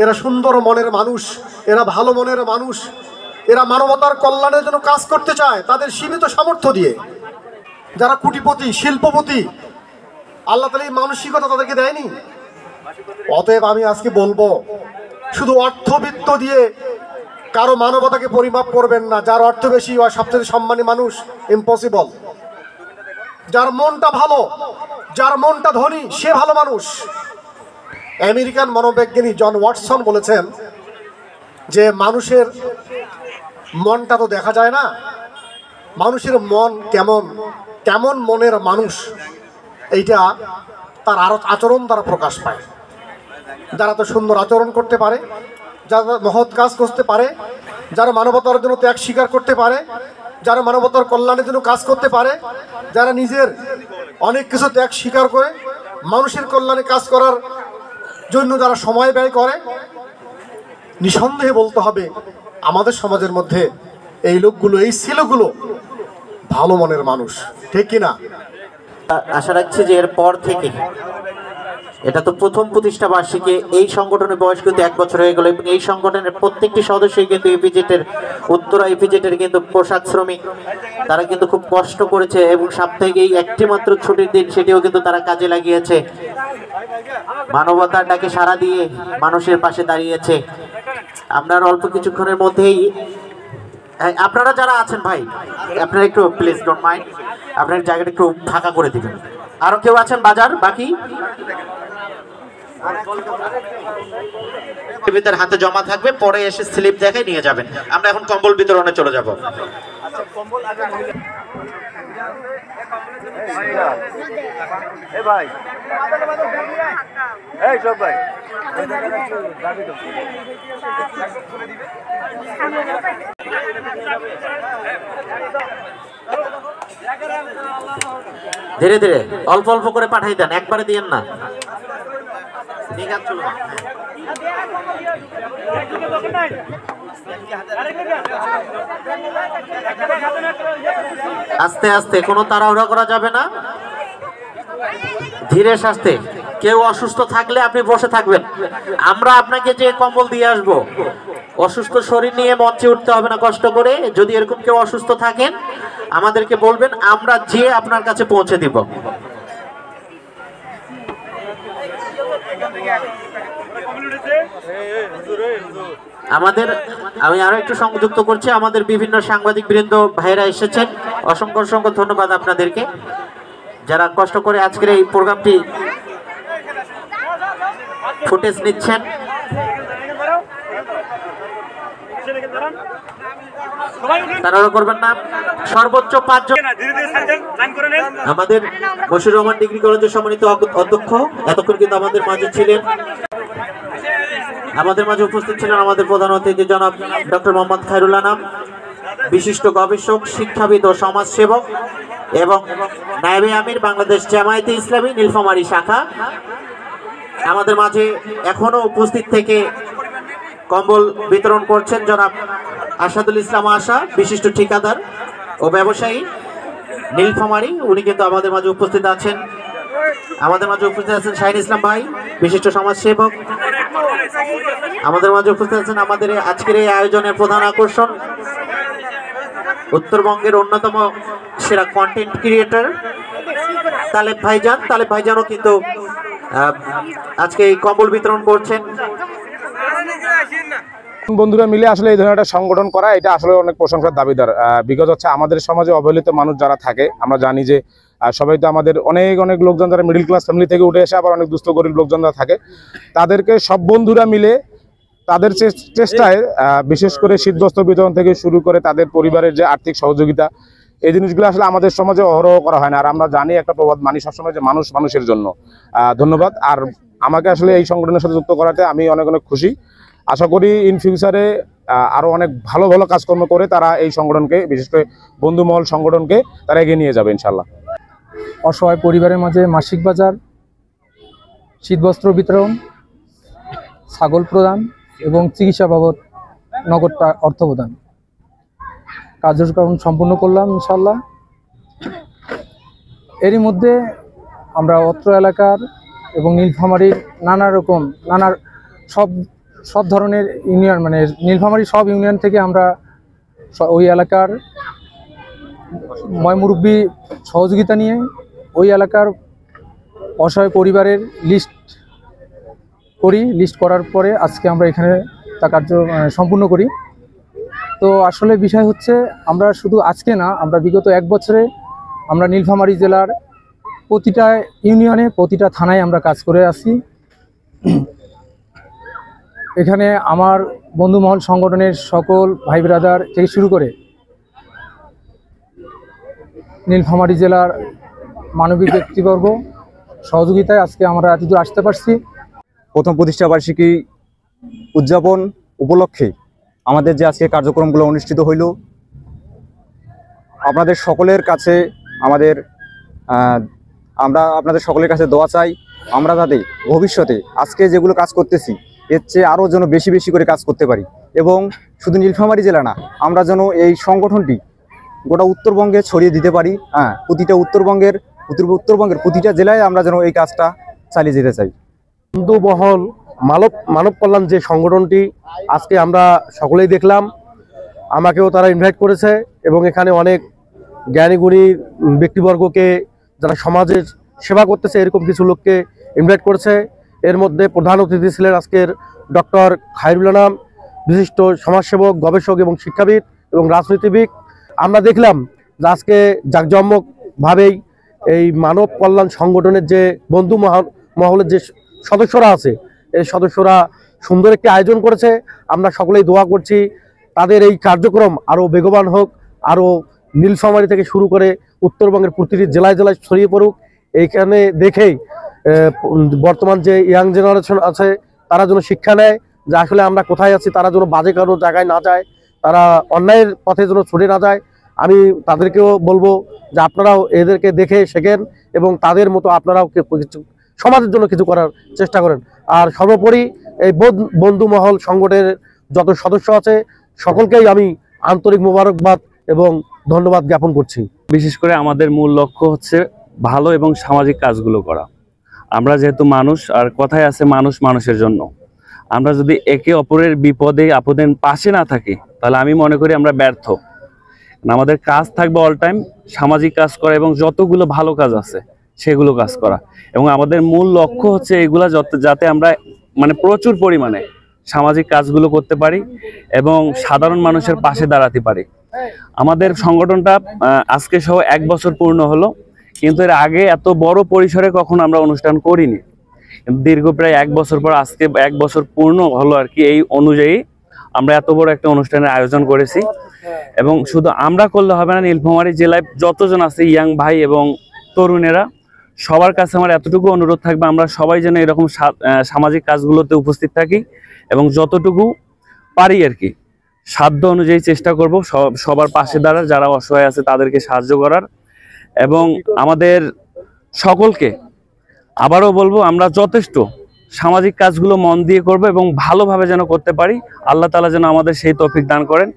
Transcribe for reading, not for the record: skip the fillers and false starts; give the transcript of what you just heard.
এরা সুন্দর মনের মানুষ, এরা ভালো মনের মানুষ, এরা মানবতার কল্যাণের জন্য কাজ করতে চায় তাদের সীমিত সামর্থ্য দিয়ে। যারা কোটিপতি, শিল্পপতি, আল্লাহ তাআলা এই মানসিকতা তাদেরকে দেয়নি। অতএব আমি আজকে বলবো, শুধু অর্থবিত্ত দিয়ে কারো মানবতাকে পরিমাপ করবেন না। যার অর্থ বেশি আর সবচেয়ে সম্মানী মানুষ, ইম্পসিবল। যার মনটা ভালো, যার মনটা ধনী, সে ভালো মানুষ। আমেরিকান মনোবিজ্ঞানী জন ওয়াটসন বলেছেন যে মানুষের মনটা তো দেখা যায় না, মানুষের মন কেমন কেমন মনের মানুষ এইটা তার আচরণ দ্বারা প্রকাশ পায়। যারা তো সুন্দর আচরণ করতে পারে, যারা মহৎ কাজ করতে পারে, যারা মানবতার জন্য ত্যাগ স্বীকার করতে পারে, যারা মানবতার কল্যাণের জন্য কাজ করতে পারে, যারা নিজের অনেক কিছু ত্যাগ স্বীকার করে মানুষের কল্যাণে কাজ করার জন্য যারা সময় ব্যয় করে, নিঃসন্দেহে বলতে হবে আমাদের সমাজের মধ্যে এই লোকগুলো, এই ছেলেগুলো ভালো মনের মানুষ, ঠিক কিনা? আশা রাখছি যে এর পর থেকে, এটা তো প্রথম প্রতিষ্ঠা বার্ষিকী, এই সংগঠনের বয়স কিন্তু 1 বছর হয়ে গেল এবং এই সংগঠনের প্রত্যেকটি সদস্যই কিন্তু ইপিজেটের, উত্তরা ইপিজেটের কিন্তু পোশাক শ্রমিক। তারা কিন্তু খুব কষ্ট করেছে এবং সাপ্তাহিক এই একটি মাত্র ছুটির দিন সেটিও কিন্তু তারা কাজে লাগিয়েছে, মানবতার ডাকে সাড়া দিয়ে মানুষের পাশে দাঁড়িয়েছে। আমরা অল্প কিছুক্ষণের মধ্যেই, আপনারা যারা আছেন ভাই, আপনারা একটু প্লিজ ডোন্ট মাইন্ড, আপনার জায়গাটা একটু ফাঁকা করে দিবেন। আরো কেউ আছেন বাজার বাকি? ভিতরে হাতে জমা থাকবে, পরে এসে স্লিপ দেখে নিয়ে যাবেন। আমরা এখন কম্বল বিতরণে চলে যাব। ধীরে ধীরে অল্প অল্প করে পাঠাই দেন, একবারে দিয়েন না। আস্তে আস্তে, কোনো তাড়াহুড়া করা যাবে না, ধীরে সাস্তে। কেউ অসুস্থ থাকলে আপনি বসে থাকবেন, আমরা আপনাকে যে কম্বল দিয়ে আসবো। অসুস্থ শরীর নিয়ে মঞ্চে উঠতে হবে না কষ্ট করে। যদি এরকম কেউ অসুস্থ থাকেন আমাদেরকে বলবেন, আমরা যে আপনার কাছে পৌঁছে দিব। আমাদের, আমি আরো একটু সংযুক্ত করছি, আমাদের বিভিন্ন সাংবাদিক বৃন্দ ভাইরা এসেছেন, অসংখ্য অসংখ্য ধন্যবাদ আপনাদেরকে যারা কষ্ট করে আজকের এই প্রোগ্রামটি ফুটেজ নিচ্ছেন। তাড়াহুড়ো করবেন না, সর্বোচ্চ 5 জন। আমাদের বশির রহমান ডিগ্রি কলেজের সম্মানিত অধ্যক্ষ এতক্ষণ কিন্তু আমাদের মাঝে ছিলেন, আমাদের মাঝে উপস্থিত ছিলেন আমাদের প্রধান অতিথি জনাব ডক্টর মোহাম্মদ খায়রুল আনাম, বিশিষ্ট গবেষক, শিক্ষাবিদ ও সমাজসেবক এবং নায়েবে আমির বাংলাদেশ জামায়াতে ইসলামী নীলফামারী শাখা। আমাদের মাঝে এখনো উপস্থিত থেকে কম্বল বিতরণ করছেন জনাব আসাদুল ইসলাম আশা, বিশিষ্ট ঠিকাদার ও ব্যবসায়ী নীলফামারী, উনি কিন্তু আমাদের মাঝে উপস্থিত আছেন। আমাদের মাঝে উপস্থিত আছেন শাহিন ইসলাম ভাই, বিশিষ্ট সমাজসেবক। আমাদের মাঝে উপস্থিত আছেন আমাদের আজকের এই আয়োজনের প্রধান আকর্ষণ, উত্তরবঙ্গের অন্যতম সেরা কন্টেন্ট ক্রিয়েটর তালেব ভাইজান। তালেব ভাইজানও কিন্তু আজকে এই কম্বল বিতরণ করছেন। বন্ধুরা মিলে আসলে এই ধরনের একটা সংগঠন করা, এটা আসলে অনেক প্রশংসার দাবিদার। বিকজ হচ্ছে আমাদের সমাজে অবহেলিত মানুষ যারা থাকে, আমরা জানি যে সবাই তো আমাদের অনেক অনেক লোকজন যারা মিডল ক্লাস ফ্যামিলি থেকে উঠে এসে আবার অনেক দুস্থ গরিব লোকজন যারা থাকে, তাদেরকে সব বন্ধুরা মিলে তাদের চেষ্টায় বিশেষ করে শীতবস্ত্র বিতরণ থেকে শুরু করে তাদের পরিবারের যে আর্থিক সহযোগিতা, এই জিনিসগুলো আসলে আমাদের সমাজে অহরহ করা হয় না। আর আমরা জানি একটা প্রবাদ মানি সবসময় যে মানুষ মানুষের জন্য। ধন্যবাদ। আর আমাকে আসলে এই সংগঠনের সাথে যুক্ত করাতে আমি অনেক অনেক খুশি। আশা করি ইন ফিউচারে আরও অনেক ভালো ভালো কাজকর্ম করে তারা এই সংগঠনকে, বিশেষ করে বন্ধুমহল সংগঠনকে তারা এগিয়ে নিয়ে যাবে ইনশাল্লাহ। অসহায় পরিবারের মাঝে মাসিক বাজার, শীতবস্ত্র বিতরণ, ছাগল প্রদান এবং চিকিৎসা বাবদ নগদ অর্থ প্রদান কার্যক্রম সম্পূর্ণ করলাম ইনশাল্লাহ। এরই মধ্যে আমরা অত্র এলাকার এবং নীলফামারীর নানা সব সব ধরনের ইউনিয়ন মানে নীলফামারী সব ইউনিয়ন থেকে আমরা ওই এলাকার ময়মুরব্বী সহযোগিতা নিয়ে ওই এলাকার অসহায় পরিবারের লিস্ট করার পরে আজকে আমরা এখানে তা কার্য সম্পূর্ণ করি। তো আসলে বিষয় হচ্ছে আমরা শুধু আজকে না, আমরা বিগত 1 বছরে আমরা নীলফামারী জেলার প্রতিটা ইউনিয়নে প্রতিটা থানায় আমরা কাজ করে আসি। এখানে আমার বন্ধুমহল সংগঠনের সকল ভাই ব্রাদার থেকে শুরু করে নীলফামারী জেলার মানবিক ব্যক্তিবর্গ সহযোগিতায় আজকে আমরা এতদূর আসতে পারছি। প্রথম প্রতিষ্ঠাবার্ষিকী উদযাপন উপলক্ষে আমাদের যে আজকে কার্যক্রমগুলো অনুষ্ঠিত হইল, আপনাদের সকলের কাছে আমরা আপনাদের সকলের কাছে দোয়া চাই, আমরা যাতে ভবিষ্যতে আজকে যেগুলো কাজ করতেছি এর চেয়ে আরও যেন বেশি বেশি করে কাজ করতে পারি, এবং শুধু নীলফামারী জেলা না, আমরা যেন এই সংগঠনটি গোটা উত্তরবঙ্গে ছড়িয়ে দিতে পারি। প্রতিটা উত্তরবঙ্গের প্রতিটা জেলায় আমরা যেন এই কাজটা চালিয়ে যেতে চাই। বন্ধু মহল মানব কল্যাণ যে সংগঠনটি আজকে আমরা সকলেই দেখলাম, আমাকেও তারা ইনভাইট করেছে এবং এখানে অনেক জ্ঞানী গুণী ব্যক্তিবর্গকে যারা সমাজের সেবা করতেছে এরকম কিছু লোককে ইনভাইট করেছে। এর মধ্যে প্রধান অতিথি ছিলেন আজকের ডক্টর খায়রুল আনাম, বিশিষ্ট সমাজসেবক, গবেষক এবং শিক্ষাবিদ এবং রাজনীতিবিদ। আমরা দেখলাম যে আজকে জাঁকজমকভাবেই এই মানব কল্যাণ সংগঠনের যে বন্ধু মহলের যে সদস্যরা আছে, এই সদস্যরা সুন্দর একটি আয়োজন করেছে। আমরা সকলেই দোয়া করছি তাদের এই কার্যক্রম আরও বেগবান হোক, আরও নীলফামারী থেকে শুরু করে উত্তরবঙ্গের প্রতিটি জেলায় জেলায় ছড়িয়ে পড়ুক। এইখানে দেখেই বর্তমান যে ইয়াং জেনারেশন আছে তারা যেন শিক্ষা নেয় যে আসলে আমরা কোথায় আছি, তারা যেন বাজে কারো জায়গায় না যায়, তারা অন্যায়ের পথে যেন ছুটে না যায়। আমি তাদেরকেও বলবো যে আপনারাও এদেরকে দেখে শেখেন এবং তাদের মতো আপনারাও কিছু সমাজের জন্য কিছু করার চেষ্টা করেন। আর সর্বোপরি এই বন্ধু মহল সংগঠনের যত সদস্য আছে সকলকেই আমি আন্তরিক মোবারকবাদ এবং ধন্যবাদ জ্ঞাপন করছি। বিশেষ করে আমাদের মূল লক্ষ্য হচ্ছে ভালো এবং সামাজিক কাজগুলো করা। আমরা যেহেতু মানুষ, আর কথায় আছে মানুষ মানুষের জন্য, আমরা যদি একে অপরের বিপদে আপদের পাশে না থাকি তাহলে আমি মনে করি আমরা ব্যর্থ। আমাদের কাজ থাকবে অল টাইম সামাজিক কাজ করা এবং যতগুলো ভালো কাজ আছে সেগুলো কাজ করা, এবং আমাদের মূল লক্ষ্য হচ্ছে এগুলা যাতে আমরা মানে প্রচুর পরিমাণে সামাজিক কাজগুলো করতে পারি এবং সাধারণ মানুষের পাশে দাঁড়াতে পারি। আমাদের সংগঠনটা আজকে সহ 1 বছর পূর্ণ হলো, কিন্তু এর আগে এত বড় পরিসরে কখনো আমরা অনুষ্ঠান করিনি। দীর্ঘ প্রায় 1 বছর পর আজকে 1 বছর পূর্ণ হলো আর কি, এই অনুযায়ী আমরা এত বড় একটা অনুষ্ঠানের আয়োজন করেছি। এবং শুধু আমরা করলে হবে না, নীলফামারী জেলায় যতজন আছে ইয়াং ভাই এবং তরুণেরা সবার কাছে আমার এতটুকু অনুরোধ থাকবে, আমরা সবাই যেন এরকম সামাজিক কাজগুলোতে উপস্থিত থাকি এবং যতটুকু পারি আর কি সাধ্য অনুযায়ী চেষ্টা করব সবার পাশে দাঁড়ার, যারা অসহায় আছে তাদেরকে সাহায্য করার। এবং আমাদের সকলকে আবারও বলবো, আমরা যথেষ্ট সামাজিক কাজগুলো মন দিয়ে করব এবং ভালোভাবে যেন করতে পারি। আল্লাহ তাআলা যেন আমাদের সেই তৌফিক দান করেন।